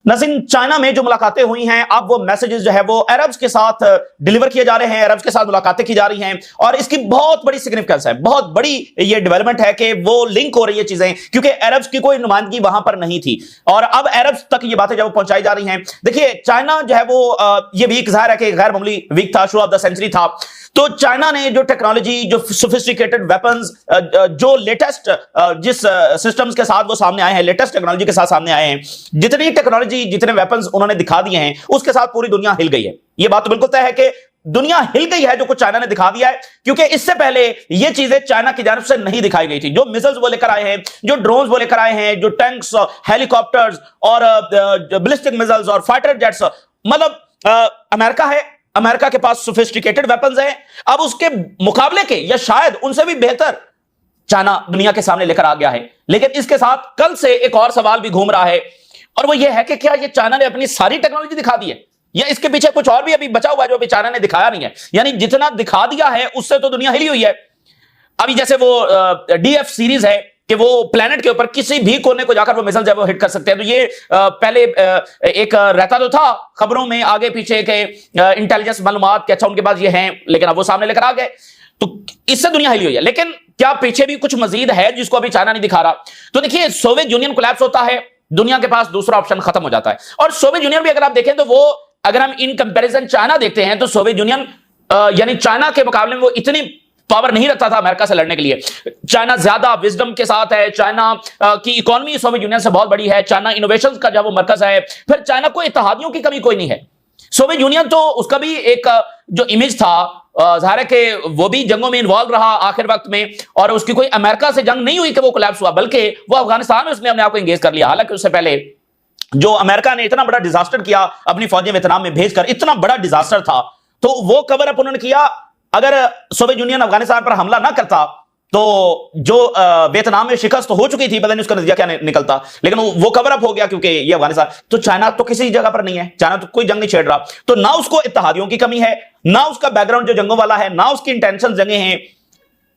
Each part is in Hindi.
नाज़रीन, चाइना में जो मुलाकातें हुई हैं, अब वो मैसेजेस जो है वो अरब्स के साथ डिलीवर किए जा रहे हैं, अरब्स के साथ मुलाकातें की जा रही हैं और इसकी बहुत बड़ी सिग्निफिकेंस है, बहुत बड़ी ये डेवलपमेंट है कि वो लिंक हो रही है चीजें, क्योंकि अरब्स की कोई नुमाइंदगी वहां पर नहीं थी और अब अरब्स तक ये बातें जब पहुंचाई जा रही हैं। देखिए, चाइना जो है वो ये वीक जाहिर है कि गैर मामूली वीक था, शो ऑफ द सेंचुरी था। तो चाइना ने जो टेक्नोलॉजी, जो सोफिस्टिकेटेड वेपन्स, जो लेटेस्ट जिस सिस्टम्स के साथ वो सामने आए हैं, लेटेस्ट टेक्नोलॉजी के साथ सामने आए हैं, जितनी टेक्नोलॉजी, जितने वेपन्स उन्होंने दिखा दिए हैं, उसके साथ पूरी दुनिया हिल गई है। ये बात तो बिल्कुल तय है कि दुनिया हिल गई है जो कुछ चाइना ने दिखा दिया है, क्योंकि इससे पहले ये चीजें चाइना की जानब से नहीं दिखाई गई थी। जो मिसाइल्स वो लेकर आए हैं, जो ड्रोन्स वो लेकर आए हैं, जो टैंक्स, हेलीकॉप्टर्स और बैलिस्टिक मिसाइल्स और फाइटर जेट्स, मतलब अमेरिका है, अमेरिका के पास सोफिस्टिकेटेड वेपन्स हैं। अब उसके मुकाबले के या शायद उनसे भी बेहतर चाइना दुनिया के सामने लेकर आ गया है। लेकिन इसके साथ कल से एक और सवाल भी घूम रहा है और वो ये है कि क्या ये चाइना ने अपनी सारी टेक्नोलॉजी दिखा दी है या इसके पीछे कुछ और भी अभी बचा हुआ है जो अभी चाइना ने दिखाया नहीं है। यानी जितना दिखा दिया है उससे तो दुनिया हिली हुई है। अभी जैसे वो DF सीरीज है कि वो प्लेनेट के ऊपर किसी भी कोने को जाकर वो मिसाइल जब वो हिट कर सकते हैं। तो ये पहले एक रहता तो था खबरों में आगे पीछे के इंटेलिजेंस मालूमात के, अच्छा उनके पास ये हैं, लेकिन अब वो सामने लेकर आ गए, तो इससे दुनिया हिली हुई है। लेकिन क्या पीछे भी कुछ मजीद है जिसको अभी चाइना नहीं दिखा रहा? तो देखिए, सोवियत यूनियन कोलैप्स होता है, दुनिया के पास दूसरा ऑप्शन खत्म हो जाता है। और सोवियत यूनियन भी अगर आप देखें तो वो, अगर हम इन कंपैरिजन चाइना देखते हैं तो सोवियत यूनियन यानी चाइना के मुकाबले में वो इतनी पावर नहीं रखता था अमेरिका से लड़ने के लिए। चाइना ज्यादा विजडम के साथ है, चाइना की इकोनॉमी सोवियत यूनियन से बहुत बड़ी है, चाइना इनोवेशंस का जब वो मरकज है, फिर चाइना को इत्तेहादियों की कमी कोई नहीं है। सोवियत यूनियन तो उसका भी एक जो इमेज था, जाहिर है कि वो भी जंगों में इन्वॉल्व रहा आखिर वक्त में, और उसकी कोई अमेरिका से जंग नहीं हुई कि वो कोलैप्स हुआ, बल्कि वो अफगानिस्तान में उसने अपने आप को एंगेज कर लिया। हालांकि उससे पहले जो अमेरिका ने इतना बड़ा डिजास्टर किया अपनी फौजें वियतनाम में भेजकर, इतना बड़ा डिजास्टर था, तो वो कवर अप उन्होंने किया। अगर सोवियत यूनियन अफगानिस्तान पर हमला ना करता तो जो वियतनाम में शिकस्त तो हो चुकी थी, पता नहीं उसका नतीजा क्या निकलता, लेकिन वो कवर अप हो गया क्योंकि ये अफगानिस्तान। तो चाइना तो किसी जगह पर नहीं है, चाइना तो कोई जंग नहीं छेड़ रहा, तो ना उसको इत्तेहादियों की कमी है, ना उसका बैकग्राउंड जो जंगों वाला है, ना उसकी इंटेंशन जंगे हैं,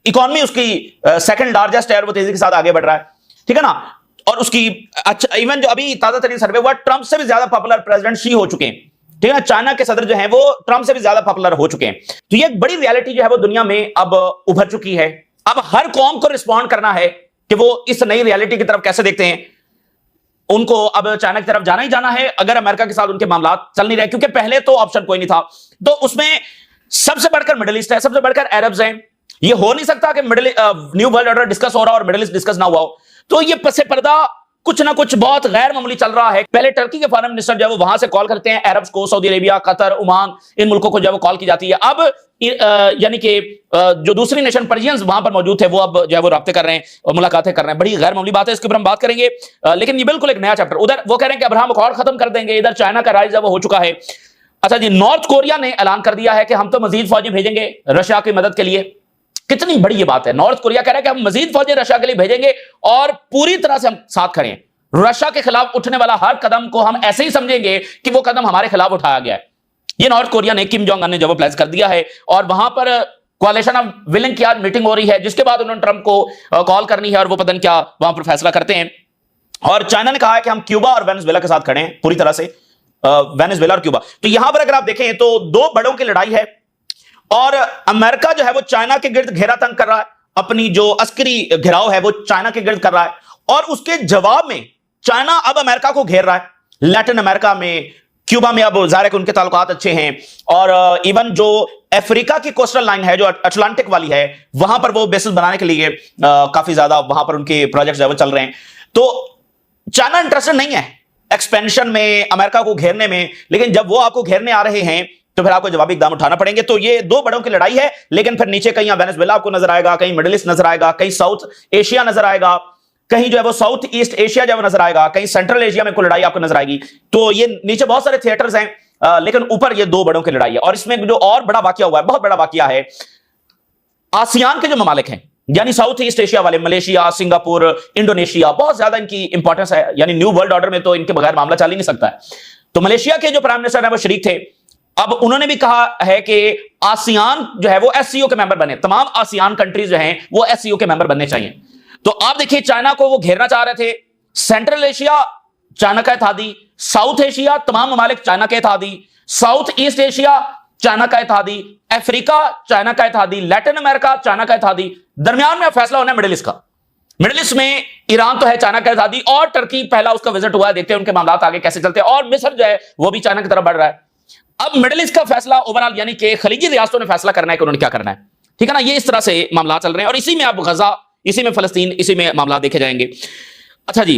इकोनॉमी उसकी सेकंड लार्जेस्ट है, वो तेजी के साथ आगे बढ़ रहा है, ठीक है ना। और उसकी अच्छा, इवन जो अभी ताजा तरीन सर्वे हुआ, ट्रंप से भी ज्यादा पॉपुलर प्रेसिडेंट शी हो चुके हैं, ठीक है ना। चाइना के सदर जो हैं वो ट्रंप से भी ज्यादा पॉपुलर हो चुके हैं। तो ये एक बड़ी रियलिटी जो है वो दुनिया में अब उभर चुकी है। अब हर कौम को रिस्पॉन्ड करना है कि वो इस नई रियलिटी की तरफ कैसे देखते हैं। उनको अब चाइना की तरफ जाना ही जाना है अगर अमेरिका के साथ उनके मामला चल नहीं रहे, क्योंकि पहले तो ऑप्शन कोई नहीं था। तो उसमें सबसे बढ़कर मिडिल ईस्ट है, सबसे बढ़कर अरब्स हैं। ये हो नहीं सकता कि न्यू वर्ल्ड ऑर्डर डिस्कस हो रहा और मिडिल ईस्ट डिस्कस ना हुआ हो। तो ये पसे पर्दा कुछ ना कुछ बहुत गैर मामूली चल रहा है। पहले टर्की के फॉरेन मिनिस्टर जो है वो वहां से कॉल करते हैं अरब्स को, सऊदी अरेबिया, कतर, ओमान, इन मुल्कों को जो है वो कॉल की जाती है। अब यानी कि जो दूसरी नेशन पर्शियंस वहां पर मौजूद थे वो अब जो है वो राब्ते कर रहे हैं और मुलाकातें कर रहे हैं। बड़ी गैर मामूली बात है, इसके ऊपर हम बात करेंगे, लेकिन ये बिल्कुल एक नया चैप्टर। उधर वो कह रहे हैं कि अब्राहम अकॉर्ड खत्म कर देंगे, इधर चाइना का राइज वो हो चुका है। अच्छा जी, नॉर्थ कोरिया ने ऐलान कर दिया है कि हम तो मजीद फौजी भेजेंगे रशिया की मदद के लिए। कितनी बड़ी ये बात है, नॉर्थ कोरिया कह रहा है कि हम मजीद फौजी रशिया के लिए भेजेंगे और पूरी तरह से हम साथ खड़े हैं। रशिया के खिलाफ उठने वाला हर कदम को हम ऐसे ही समझेंगे कि वो कदम हमारे खिलाफ उठाया गया है। ये नॉर्थ कोरिया ने, किम जोंग अन ने जब प्लान कर दिया है और वहां पर कोalition ऑफ विलिंग की आज मीटिंग हो रही है, जिसके बाद उन्होंने ट्रंप को कॉल करनी है और वो पता नहीं क्या वहां पर फैसला करते हैं। और चाइना ने कहा है कि हम क्यूबा और वेनेजुएला के साथ खड़े हैं पूरी तरह से, वेनेजुएला और क्यूबा। तो यहां पर अगर आप देखें तो दो बड़ों की लड़ाई है और अमेरिका जो है वो चाइना के गिर्द घेरा तंग कर रहा है, अपनी जो अस्करी घेराव है वो चाइना के गिर्द कर रहा है। और उसके जवाब में चाइना अब अमेरिका को घेर रहा है। लैटिन अमेरिका में, क्यूबा में अब जाहिर है कि उनके ताल्लुकात अच्छे हैं, और इवन जो अफ्रीका की कोस्टल लाइन है जो अटलांटिक वाली है, वहां पर वो बेसिस बनाने के लिए काफी ज्यादा वहां पर उनके प्रोजेक्ट्स जो चल रहे हैं। तो चाइना इंटरेस्टेड नहीं है एक्सपेंशन में, अमेरिका को घेरने में, लेकिन जब वो आपको घेरने आ रहे हैं तो फिर आपको जवाबी इकदाम उठाना पड़ेंगे। तो ये दो बड़ों की लड़ाई है, लेकिन फिर नीचे कहीं वेनेजुएला आपको नजर आएगा, कहीं मिडिल ईस्ट नजर आएगा, कहीं साउथ एशिया नजर आएगा, कहीं जो है वो साउथ ईस्ट एशिया जो नजर आएगा, कहीं सेंट्रल एशिया में कोई लड़ाई आपको नजर आएगी। तो ये नीचे बहुत सारे थिएटर्स हैं, लेकिन ऊपर ये दो बड़ों की लड़ाई है। और इसमें जो और बड़ा वाकया हुआ है, बहुत बड़ा वाकया है, आसियान के जो ममालिक हैं यानी साउथ ईस्ट एशिया वाले, मलेशिया, सिंगापुर, इंडोनेशिया, बहुत ज्यादा इनकी इंपॉर्टेंस है। यानी न्यू वर्ल्ड ऑर्डर में तो इनके बगैर मामला चल ही नहीं सकता है। तो मलेशिया के जो प्राइम मिनिस्टर है वो शरीक थे। अब उन्होंने भी कहा है कि आसियान जो है वो एससीओ के मेंबर बने, तमाम आसियान कंट्रीज जो हैं वो एससीओ के मेंबर बनने चाहिए। तो आप देखिए, चाइना को वो घेरना चाह रहे थे, सेंट्रल एशिया चाइना का इत्तेहादी, साउथ एशिया तमाम ममालिक चाइना के इत्तेहादी, साउथ ईस्ट एशिया चाइना का इत्तेहादी, अफ्रीका चाइना का इत्तेहादी, लैटिन अमेरिका चाइना का इत्तेहादी, दरमियान में फैसला होना है मिडिल ईस्ट का। मिडिल ईस्ट में ईरान तो है चाइना का इत्तेहादी, और टर्की पहला उसका विजिट हुआ है, देखते हैं उनके मामला आगे कैसे चलते हैं, और मिस्र जो है वो भी चाइना की तरफ बढ़ रहा है। अब मिडिल ईस्ट का फैसला ओवरऑल यानी कि खलीजी रियासतों ने फैसला करना है कि उन्होंने क्या करना है, ठीक है ना। ये इस तरह से मामला चल रहे हैं, और इसी में अब गजा, इसी में फलस्तीन, इसी में मामला देखे जाएंगे। अच्छा जी,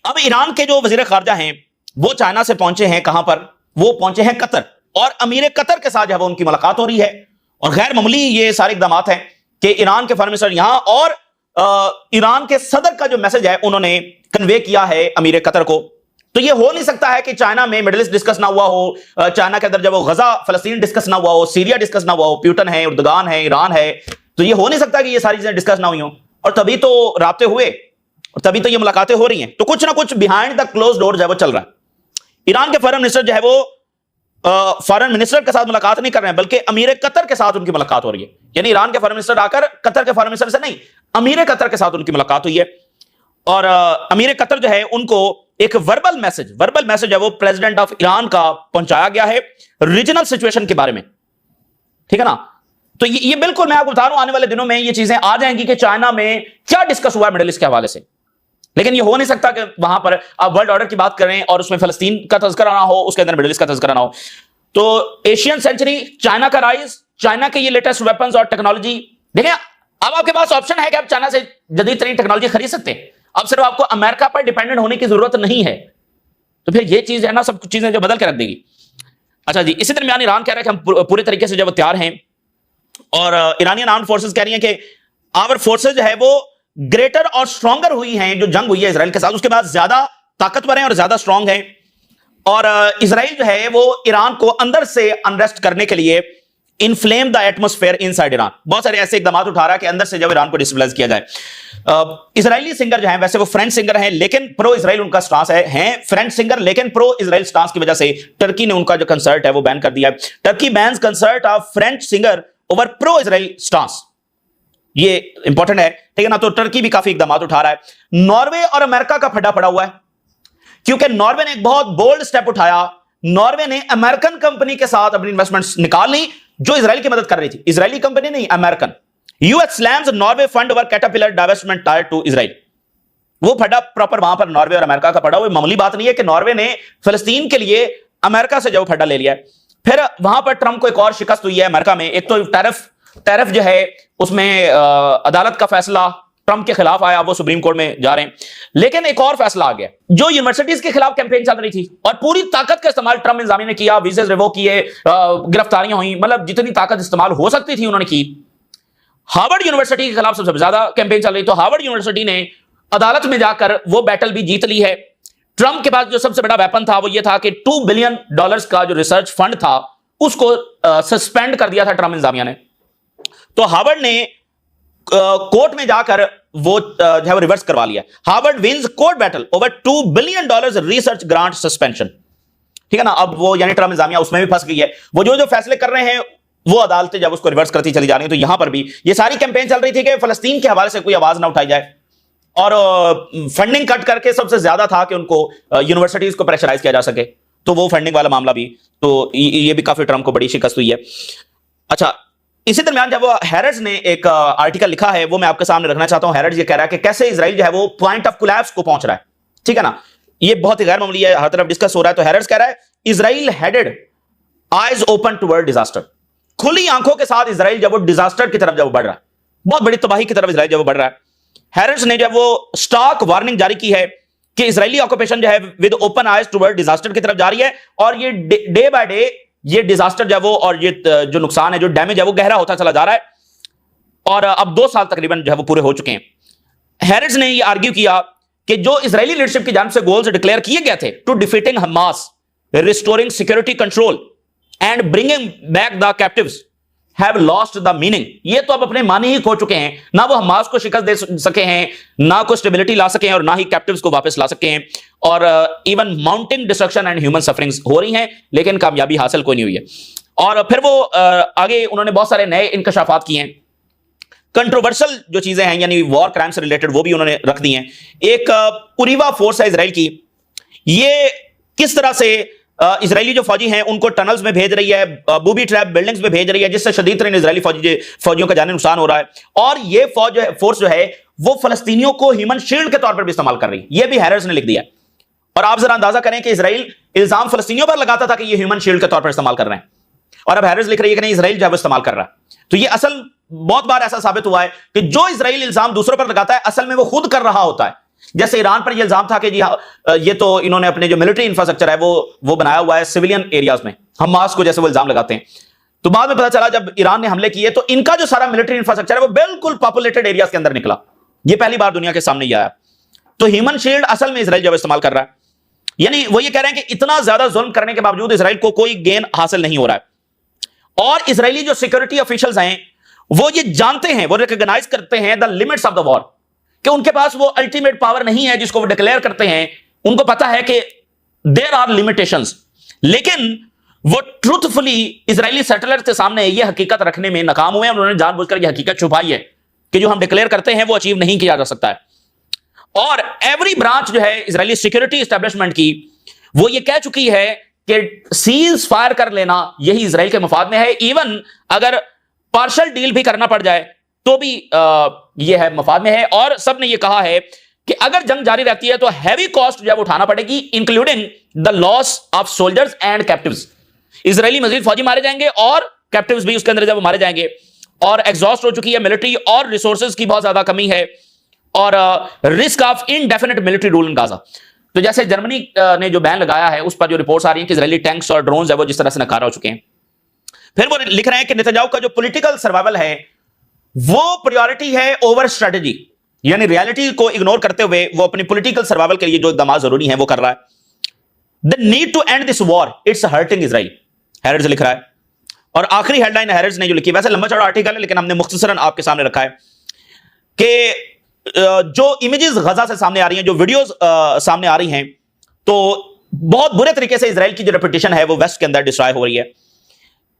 अब ईरान के जो वजीर खारजा हैं वो चाइना से पहुंचे हैं, कहां पर, वो पहुंचे हैं कतर, और अमीर कतर के साथ जो है वो उनकी मुलाकात हो रही है, और गैर मामूली ये सारे इकदाम हैं कि ईरान के फॉरेन मिनिस्टर यहां, और ईरान के सदर का जो मैसेज है उन्होंने कन्वे किया है अमीर कतर को। तो ये हो नहीं सकता है कि चाइना में मिडिल ईस्ट डिस्कस ना हुआ हो, चाइना के अंदर जब वो गजा फलस्तीन डिस्कस ना हुआ हो, सीरिया डिस्कस ना हुआ हो, प्यूटन है, उर्दगान है, ईरान है, तो ये हो नहीं सकता कि ये सारी चीजें डिस्कस ना हुई हो, और तभी तो राब्ते हुए और तभी तो ये मुलाकातें हो रही हैं। तो कुछ ना कुछ बिहाइंड द क्लोज डोर जो है वो चल रहा है। ईरान के फॉरेन मिनिस्टर जो है वो फॉरेन मिनिस्टर के साथ मुलाकात नहीं कर रहे हैं, बल्कि अमीर कतर के साथ उनकी मुलाकात हो रही है। यानी ईरान के फॉरेन मिनिस्टर आकर कतर के फॉरेन मिनिस्टर से नहीं, अमीर कतर के साथ उनकी मुलाकात हुई है, और अमीर कतर जो है उनको एक वर्बल मैसेज है वो प्रेसिडेंट ऑफ ईरान का पहुंचाया गया है रीजनल सिचुएशन के बारे में, ठीक है ना। तो ये बिल्कुल मैं आपको बता रहा हूं, आने वाले दिनों में ये चीजें आ जाएंगी कि चाइना में क्या डिस्कस हुआ है मिडिल ईस्ट के हवाले से। लेकिन ये हो नहीं सकता कि वहां पर आप वर्ल्ड ऑर्डर की बात करें और उसमें फलस्तीन का तज़किरा ना हो, उसके अंदर मिडिल ईस्ट का तज़किरा ना हो। तो एशियन सेंचुरी, चाइना का राइज, चाइना के ये लेटेस्ट वेपन्स और टेक्नोलॉजी, देखें अब आपके पास ऑप्शन है कि आप चाइना से जदीद तरीन टेक्नोलॉजी खरीद सकते हैं। अब सिर्फ आपको अमेरिका पर डिपेंडेंट होने की जरूरत नहीं है। तो फिर ये चीज है ना, सब कुछ चीजें जो बदल के रख देगी। अच्छा जी, इसी दरमियान ईरान कह रहा है कि हम पूरे तरीके से जब तैयार हैं, और ईरानियन आर्म्ड फोर्सेस कह रही हैं कि आवर फोर्सेस जो है वो ग्रेटर और स्ट्रॉन्गर हुई हैं, जो जंग हुई है इसराइल के साथ उसके बाद ज्यादा ताकतवर हैं और ज्यादा स्ट्रॉन्ग हैं। और इसराइल जो है वो ईरान को अंदर से अनरेस्ट करने के लिए inflame the atmosphere inside Iran, बहुत सारे ऐसे इकदाम उठा रहा है कि अंदर से जब ईरान को डिस्टेबलाइज किया जाए। इजरायली सिंगर जो है, वैसे वो फ्रेंच सिंगर हैं लेकिन प्रो इजराइल उनका स्टांस है फ्रेंच सिंगर लेकिन प्रो इजराइल स्टांस की वजह से टर्की ने उनका जो कंसर्ट है वो बैन कर दिया है। Turkey bans concert of French singer over pro Israel stance, ये इंपॉर्टेंट है, ठीक है ना। तो टर्की भी काफी इकदाम उठा रहा है। नॉर्वे और अमेरिका का फड्डा पड़ा हुआ है, क्योंकि नॉर्वे ने एक बहुत बोल्ड स्टेप उठाया। नॉर्वे ने अमेरिकन कंपनी के साथ अपनी इन्वेस्टमेंट्स निकाल ली जो इजराइल की मदद कर रही थी, इजरायली कंपनी नहीं, American. US slams Norway fund over caterpillar divestment tier two Israel. वो फटा प्रॉपर वहां पर नॉर्वे और अमेरिका का पड़ा हुआ, मामूली बात नहीं है कि नॉर्वे ने फिलिस्तीन के लिए अमेरिका से जो फटा ले लिया है। फिर वहां पर ट्रंप को एक और शिकस्त हुई है अमेरिका में। एक तो टैरिफ जो है उसमें अदालत का फैसला ट्रंप के खिलाफ आया, वो सुप्रीम कोर्ट में जा रहे हैं। लेकिन एक और फैसला आ गया, जो यूनिवर्सिटीज के खिलाफ कैंपेन चल रही थी और पूरी ताकत का इस्तेमाल ट्रंप इंतजामिया ने किया, वीजे रिवोक किए, गिरफ्तारियां हुई, मतलब जितनी ताकत इस्तेमाल हो सकती थी उन्होंने की। हार्वर्ड यूनिवर्सिटी के खिलाफ सबसे ज्यादा कैंपेन चल रही, तो हार्वर्ड यूनिवर्सिटी ने अदालत में जाकर वो बैटल भी जीत ली है। ट्रंप के पास जो सबसे बड़ा वेपन था वो ये था कि $2 बिलियन का जो रिसर्च फंड था उसको सस्पेंड कर दिया था ट्रंप इंतजामिया ने। तो हार्वर्ड ने कोर्ट में जाकर वो जो है रिवर्स करवा लिया। Harvard wins court battle over $2 billion research grant suspension, ठीक है ना। अब वो यानी ट्रंप इंतजामिया उसमें भी फंस गई है। वो जो फैसले कर रहे हैं वो अदालतें जब उसको रिवर्स करती चली जा रही है। तो यहां पर भी ये सारी कैंपेन चल रही थी कि फलस्तीन के हवाले से कोई आवाज ना उठाई जाए, और फंडिंग कट करके सबसे ज्यादा था कि उनको यूनिवर्सिटीज को प्रेशराइज किया जा सके। तो वो फंडिंग वाला मामला भी, तो ये भी काफी ट्रंप को बड़ी शिकस्त हुई है। अच्छा, इसी दरमियान जब हैरड्स ने एक आर्टिकल लिखा है वो मैं आपके सामने रखना चाहता हूं। हैरड्स ये कह रहा है कि कैसे इजराइल जो है वो पॉइंट ऑफ कोलैप्स को पहुंच रहा है, ठीक है ना। ये बहुत ही गैर मामूली है, हर तरफ डिस्कस हो रहा है। तो हैरड्स कह रहा है Israel headed eyes open toward disaster, खुली आंखों के साथ इजराइल जब वो डिजास्टर की तरफ जब बढ़ रहा है, बहुत बड़ी तबाही की तरफ इजराइल जब बढ़ रहा है। हैरड्स ने जब वो स्टॉक वार्निंग जारी की है कि इजरायली ऑक्यूपेशन जो है with open eyes toward disaster की तरफ जा रही है, और ये डे बाय डे ये डिजास्टर जो है वो और ये जो नुकसान है, जो डैमेज है वो गहरा होता चला जा रहा है। और अब 2 साल तकरीबन जो है वो पूरे हो चुके हैं। हैरड्स ने ये आर्ग्यू किया कि जो इजरायली लीडरशिप की जानिब से गोल्स डिक्लेयर किए गए थे to defeating Hamas, restoring security control and bringing back the captives have lost the meaning, ये तो अब अपने मानी ही खो चुके हैं। ना वो हमास को शिकस्त दे सके हैं, ना को स्टेबिलिटी ला सके हैं, और ना ही कैप्टिव्स को वापस ला सके हैं। और even mounting destruction and human sufferings हो रही हैं, लेकिन कामयाबी हासिल कोई नहीं हुई है। और फिर वो आगे उन्होंने बहुत सारे नए इंकशाफात किए हैं। कंट्रोवर्शियल जो चीजें हैं यानी वॉर क्राइम से रिलेटेड वो भी उन्होंने रख दी हैं। एक उरीवा फोर्स है इजराइल की, ये किस तरह से इजरायली जो फौजी हैं उनको टनल्स में भेज रही है, बूबी ट्रैप बिल्डिंग्स में भेज रही है, जिससे शदीद तरीन इजरायली फौजियों का जानी नुकसान हो रहा है। और ये फोर्स जो है वो फलस्तीनियों को ह्यूमन शील्ड के तौर पर भी इस्तेमाल कर रही है। ये भी हैरिस ने लिख दिया। और आप जरा अंदाजा करें कि इजराइल इल्जाम फलस्तीनियों पर लगाता था कि ये ह्यूमन शील्ड के तौर पर इस्तेमाल कर रहे हैं, और अब हैरिस लिख रही है कि नहीं, इजराइल जब इस्तेमाल कर रहा है। तो ये असल बहुत बार ऐसा साबित हुआ है कि जो इजराइल इल्जाम दूसरों पर लगाता है असल में वो खुद कर रहा होता है। जैसे ईरान पर यह इल्जाम था कि जी ये तो इन्होंने अपने जो मिलिट्री इंफ्रास्ट्रक्चर है वो बनाया हुआ है सिविलियन एरियाज में, हमास को जैसे वो इल्जाम लगाते हैं। तो बाद में पता चला जब ईरान ने हमले किए तो इनका जो सारा मिलिट्री इंफ्रास्ट्रक्चर है वो बिल्कुल पॉपुलेटेड एरियाज के अंदर निकला। ये पहली बार दुनिया के सामने आया। तो ह्यूमन शील्ड असल में इजराइल जब इस्तेमाल कर रहा है, यानी वो ये कह रहे हैं कि इतना ज्यादा जुल्म करने के बावजूद इजराइल को कोई गेन हासिल नहीं हो रहा है। और इजरायली जो सिक्योरिटी ऑफिशियल्स हैं वो ये जानते हैं, वो रिकॉग्नाइज करते हैं the limits of the war, कि उनके पास वो अल्टीमेट पावर नहीं है जिसको वो डिक्लेयर करते हैं। उनको पता है कि देयर आर लिमिटेशंस, लेकिन वो ट्रूथफुली इजरायली सेटलर के सामने ये हकीकत रखने में नाकाम हुए हैं। उन्होंने जानबूझकर यह हकीकत छुपाई है कि जो हम डिक्लेयर करते हैं वो अचीव नहीं किया जा सकता है। और एवरी ब्रांच जो है इजरायली सिक्योरिटी एस्टेब्लिशमेंट की वो ये कह चुकी है कि सीज फायर कर लेना यही इजराइल के मफाद में है। इवन अगर पार्शल डील भी करना पड़ जाए तो भी ये है मफाद में है। और सबने ये कहा है कि अगर जंग जारी रहती है तो हैवी कॉस्ट जो है उठाना पड़ेगी, including the loss of soldiers and captives. Israeli मजीद फौजी मारे जाएंगे और कैप्टिव्स भी उसके अंदर जब मारे जाएंगे। और एग्जॉस्ट हो चुकी है मिलिट्री और रिसोर्सेज की बहुत ज्यादा कमी है, और risk of indefinite military rule in Gaza. तो जैसे जर्मनी ने जो बैन लगाया है उस पर जो रिपोर्ट्स आ रही हैं कि इजरायली टैंक्स और ड्रोन्स है वो जिस तरह से नकारा हो चुके हैं। फिर वो लिख रहे हैं कि नेतन्याहू का जो पॉलिटिकल सर्वाइवल है वो प्रायोरिटी है ओवर स्ट्रेटेजी, यानी रियलिटी को इग्नोर करते हुए वो अपनी पॉलिटिकल सर्वाइवल के लिए जो इकदाम जरूरी है वो कर रहा है। The need to end this war it's hurting Israel, Harris लिख रहा है। और आखिरी हेडलाइन हैरिस ने जो लिखी, वैसे लंबा चौड़ा आर्टिकल है लेकिन हमने मुख्तसरन आपके सामने रखा है कि जो इमेजेस गजा से सामने आ रही हैं, जो वीडियोस सामने आ रही हैं, तो बहुत बुरे तरीके से इजराइल की जो रेपुटेशन है वो वेस्ट के अंदर डिस्ट्रॉय हो रही है।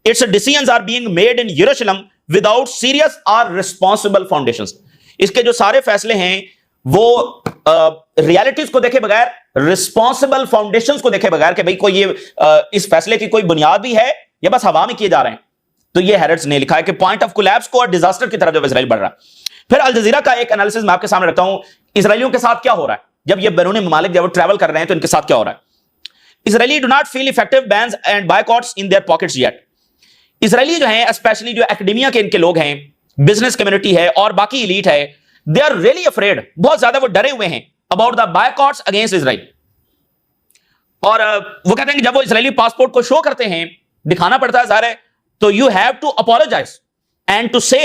Its decisions are being made in Jerusalem without serious और रिस्पॉन्सिबल फाउंडेशंस। इसके जो सारे फैसले हैं वो रियलिटीज को देखे बगैर, रिस्पॉन्सिबल फाउंडेशंस को देखे बगैर कि भाई कोई ये इस फैसले की कोई बुनियाद भी है या बस हवा में किए जा रहे हैं। तो ये हैरिस ने लिखा है कि पॉइंट ऑफ कोलैप्स को और डिजास्टर की तरफ जब इजराइल बढ़ रहा है। फिर अल जजीरा का एक एनालिसिस मैं आपके सामने रखता हूं, इजरायलियों के साथ क्या हो रहा है जब ये बैरूनी ममालिक जब ट्रैवल कर रहे हैं तो इनके साथ क्या हो रहा है। Israeli do not feel effective bans and boycotts in their pockets yet. Israeli जो हैं, स्पेशली जो एकेडमिया के इनके लोग हैं, बिजनेस कम्युनिटी है और बाकी एलीट है, दे आर रियली अफ्रेड, बहुत ज्यादा वो डरे हुए हैं अबाउट द बायकॉट्स अगेंस्ट इजराइल। और वो कहते हैं कि जब वो इजरायली पासपोर्ट को शो करते हैं, दिखाना पड़ता है ज़ाहिर है, तो you have to apologize and to say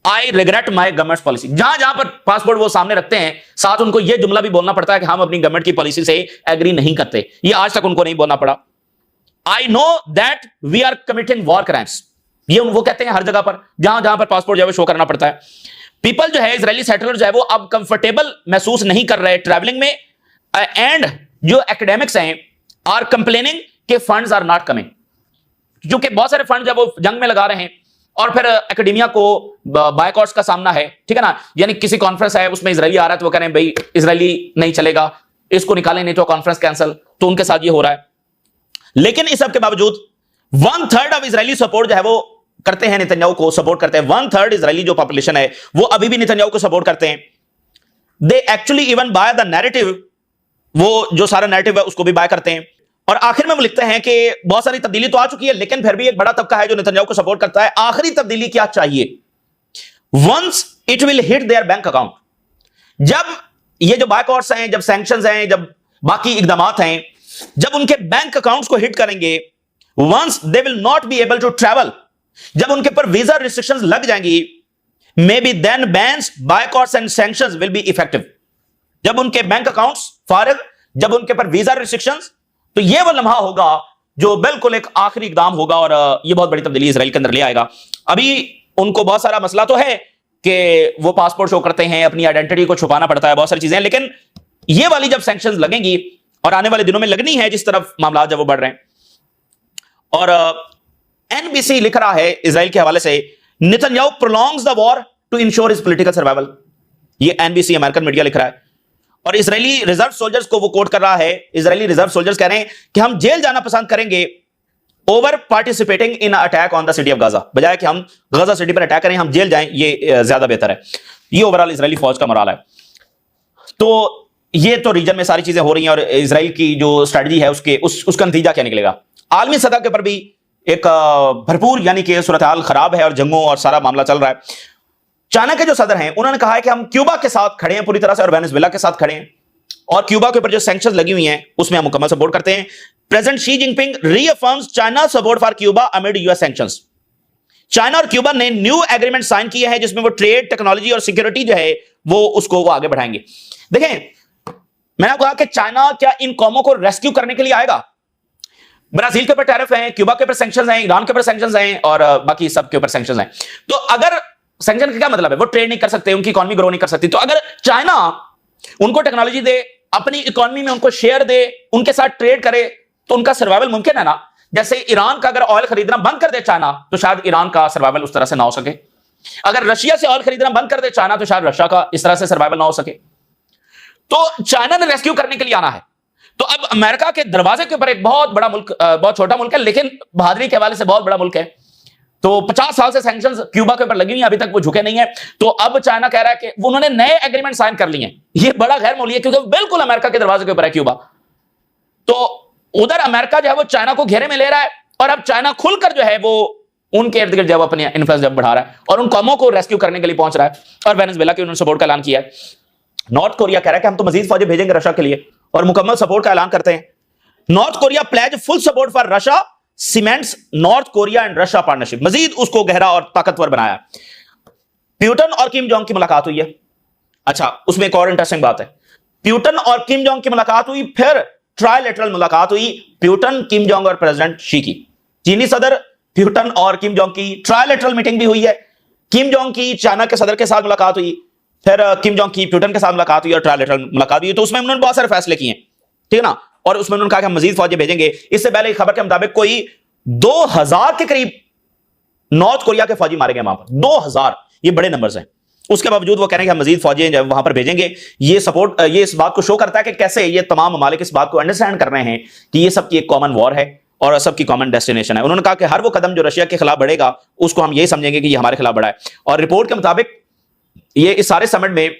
I regret my government policy. जहां जहां पर पासपोर्ट वो सामने रखते हैं साथ उनको यह जुमला भी बोलना पड़ता है कि हम अपनी गवर्नमेंट की पॉलिसी से एग्री नहीं करते। ये आज तक उनको नहीं बोलना पड़ा। I know that we are committing war crimes, ये वो कहते हैं हर जगह पर जहां जहां पर पासपोर्ट जो है शो करना पड़ता है। पीपल जो है इजरायली सेटलर जो है वो अब कंफर्टेबल महसूस नहीं कर रहे ट्रैवलिंग में, एंड जो एकेडमिक्स हैं आर कंप्लेनिंग कि फंड्स आर नॉट कमिंग, क्योंकि बहुत सारे फंड जब वो जंग में लगा रहे हैं और फिर एकेडमिया को बायकॉट्स का सामना है, ठीक है ना। यानी किसी कॉन्फ्रेंस है उसमें इजरायली आ रहा है तो वो कह रहे हैं भाई इजरायली नहीं चलेगा, इसको निकालें नहीं तो कॉन्फ्रेंस कैंसिल, तो उनके साथ ये हो रहा है। लेकिन इस सब के बावजूद 1/3 ऑफ इजरायली सपोर्ट जो है वो करते हैं, नेतन्याहू को सपोर्ट करते हैं। 1/3 इजरायली जो पॉपुलेशन है वो अभी भी नेतन्याहू को सपोर्ट करते हैं। They actually even by the narrative, वो जो सारा नैरेटिव है उसको भी बाय करते हैं। और आखिर में वो लिखते हैं कि बहुत सारी तब्दीली तो आ चुकी है लेकिन फिर भी एक बड़ा तबका है जो नेतन्याहू को सपोर्ट करता है। आखिरी तब्दीली क्या चाहिए? Once it will hit their bank account, जब ये जो बायकॉट्स हैं, जब सैंक्शंस हैं, जब बाकी इकदामात हैं, जब उनके बैंक अकाउंट्स को हिट करेंगे, once they will not be able to travel, जब उनके पर वीजा रिस्ट्रिक्शंस लग जाएंगी, may be then bans, boycotts and sanctions will be effective. जब उनके बैंक अकाउंट्स फारिग, जब उनके पर वीजा रिस्ट्रिक्शंस, तो ये वो लम्हा होगा जो बिल्कुल एक आखिरी इकदाम होगा और ये बहुत बड़ी तब्दीली इजराइल के अंदर ले आएगा। अभी उनको बहुत सारा मसला तो है कि वो पासपोर्ट शो करते हैं, अपनी आइडेंटिटी को छुपाना पड़ता है, बहुत सारी चीजें, लेकिन ये वाली जब सैंक्शंस लगेंगी और आने वाले दिनों में लगनी है जिस तरफ मामला जब वो बढ़ रहे हैं। और एनबीसी लिख रहा है इजराइल के हवाले से, Netanyahu prolongs the war to ensure his political survival. ये एनबीसी अमेरिकन मीडिया लिख रहा है। और इजरायली रिजर्व सोल्जर्स को वो कोट कर रहा है। इजरायली रिजर्व सोल्जर्स कह रहे हैं कि हम जेल जाना पसंद करेंगे over participating in attack on the city of Gaza, बजाय कि हम गाजा सिटी पर अटैक करें हम जेल जाएं, ये ज्यादा बेहतर है। ये ओवरऑल इजरायली फौज का मोराल है। तो ये तो रीजन में सारी चीजें हो रही हैं और इजराइल की जो स्ट्रेटजी है उसका नतीजा क्या निकलेगा। आलमी सतह के ऊपर भी एक भरपूर यानी कि सूरत हाल खराब है और जंगों और सारा मामला चल रहा है। चाइना के जो सदर हैं उन्होंने कहा है कि हम क्यूबा के साथ खड़े हैं पूरी तरह से और वेनेजुएला के साथ खड़े हैं और क्यूबा के ऊपर जो सैंक्शंस लगी हुई हैं उसमें हम मुकम्मल सपोर्ट करते हैं। President Xi Jinping रीअफर्म्स China support for Cuba amid US sanctions. China और क्यूबा ने न्यू एग्रीमेंट साइन किए हैं जिसमें वो ट्रेड, टेक्नोलॉजी और सिक्योरिटी जो है वो आगे बढ़ाएंगे। देखें, मैंने कहा कि चाइना क्या इन कौमों को रेस्क्यू करने के लिए आएगा? ब्राजील के ऊपर टैरिफ हैं, क्यूबा के ऊपर सैंक्शंस हैं, ईरान के ऊपर सैंक्शंस हैं और बाकी सब के ऊपर सैंक्शंस हैं। तो अगर सैंक्शन का क्या मतलब है? वो ट्रेड नहीं कर सकते, उनकी इकोनॉमी ग्रो नहीं कर सकती। तो अगर चाइना उनको टेक्नोलॉजी दे, अपनी इकोनॉमी में उनको शेयर दे, उनके साथ ट्रेड करे, तो उनका सर्वाइवल मुमकिन है ना। जैसे ईरान का अगर ऑयल खरीदना बंद कर दे चाइना तो शायद ईरान का सर्वाइवल उस तरह से ना हो सके। अगर रशिया से ऑयल खरीदना बंद कर दे चाइना तो शायद रशिया का इस तरह से सर्वाइवल ना हो सके। तो चाइना ने रेस्क्यू करने के लिए आना है। तो अब अमेरिका के दरवाजे के ऊपर एक बहुत बड़ा मुल्क, बहुत छोटा मुल्क है लेकिन बहादुरी के हवाले से बहुत बड़ा मुल्क है। तो 50 साल से सैंक्शंस क्यूबा के ऊपर लगी हुई हैं, अभी तक वो झुके नहीं है। तो अब चाइना कह रहा है कि उन्होंने नए एग्रीमेंट साइन कर लिए हैं। ये बड़ा गैर मामूली है क्योंकि बिल्कुल अमेरिका के दरवाजे के ऊपर है क्यूबा। तो उधर अमेरिका जो है वो चाइना को घेरे में ले रहा है और अब चाइना खुलकर जो है वो उनके इर्द गिर्द जब अपनी इन्फ्लुएंस जब बढ़ा रहा है और उन कौमों को रेस्क्यू करने के लिए पहुंच रहा है। और वेनेजुएला के उन्होंने सपोर्ट का ऐलान किया है। नॉर्थ कोरिया कह रहा है कि हम तो मजीद फौजें भेजेंगे रशिया के लिए और मुकम्मल सपोर्ट का ऐलान करते हैं। North Korea pledge full support for Russia, cements North Korea and Russia partnership, मजीद उसको गहरा और ताकतवर बनाया। प्यूटन और किम जोंग की मुलाकात हुई है। अच्छा, उसमें एक और इंटरेस्टिंग बात है, प्यूटन और किम जोंग की मुलाकात हुई, फिर ट्राइलेटरल मुलाकात हुई प्यूटन, किम जोंग और प्रेसिडेंट शी की। चीनी सदर प्यूटन और किम जोंग की ट्राइलेटरल मीटिंग भी हुई है। किम जोंग की चाइना के सदर के साथ मुलाकात हुई, फिर किम जोंग की प्यूटन के साथ मुलाकात हुई और ट्राइलेटरल मुलाकात हुई। तो उसमें उन्होंने बहुत सारे फैसले किए, ठीक है ना। और उसमें उन्होंने कहा कि हम मजीद फौजें भेजेंगे। इससे पहले खबर के मुताबिक कोई 2000 के करीब नॉर्थ कोरिया के फौजी मारे गए वहां पर, 2000, ये बड़े नंबर्स हैं। उसके बावजूद वो कह रहे हैं कि हम मजीद फौजें वहां पर भेजेंगे। ये सपोर्ट, ये इस बात को शो करता है कि कैसे ये तमाम ममालिक इस बात को अंडरस्टैंड कर रहे हैं कि ये सबकी एक कॉमन वॉर है और सबकी कॉमन डेस्टिनेशन है। उन्होंने कहा कि हर वो कदम जो रशिया के खिलाफ बढ़ेगा उसको हम यही समझेंगे कि ये हमारे खिलाफ बढ़ा है। और रिपोर्ट के मुताबिक ये इस सारे समिट में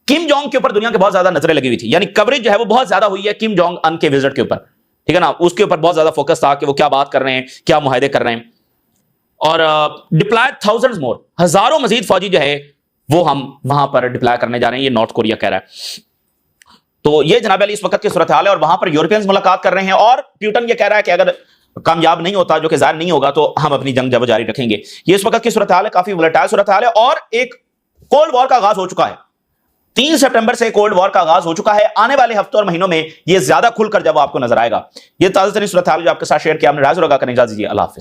किम जोंग के ऊपर दुनिया के बहुत ज्यादा नजरें लगी हुई थी, यानी कवरेज जो है वो बहुत ज्यादा हुई है किम जोंग अन के विजिट के ऊपर, ठीक है ना। उसके ऊपर बहुत ज्यादा फोकस था कि वो क्या बात कर रहे हैं, क्या मुआहदे कर रहे हैं। और डिप्लॉयड थाउजेंड्स मोर, हजारों मजीद फौजी जो है वो हम वहां पर डिप्लॉय करने जा रहे हैं, ये नॉर्थ कोरिया कह रहा है। तो ये जनाब अली इस वक्त की सूरत हाल है और वहां पर यूरोपियंस मुलाकात कर रहे हैं और प्यूटन ये कह रहा है कि अगर कामयाब नहीं होता, जो कि जाहिर नहीं होगा, तो हम अपनी जंग जारी रखेंगे। ये इस वक्त की सूरत हाल है, काफी वोलेटाइल सूरत हाल है और एक कोल्ड वॉर का आगाज हो चुका है। 3 सितंबर से कोल्ड वॉर का आगाज हो चुका है। आने वाले हफ्तों और महीनों में यह ज्यादा खुलकर जब आपको नजर आएगा। यह ताजा तरीन सूरत हाल जो आपके साथ शेयर किया हमने, राज लगा करने इजाजत दीजिए। अल्लाह हाफिज।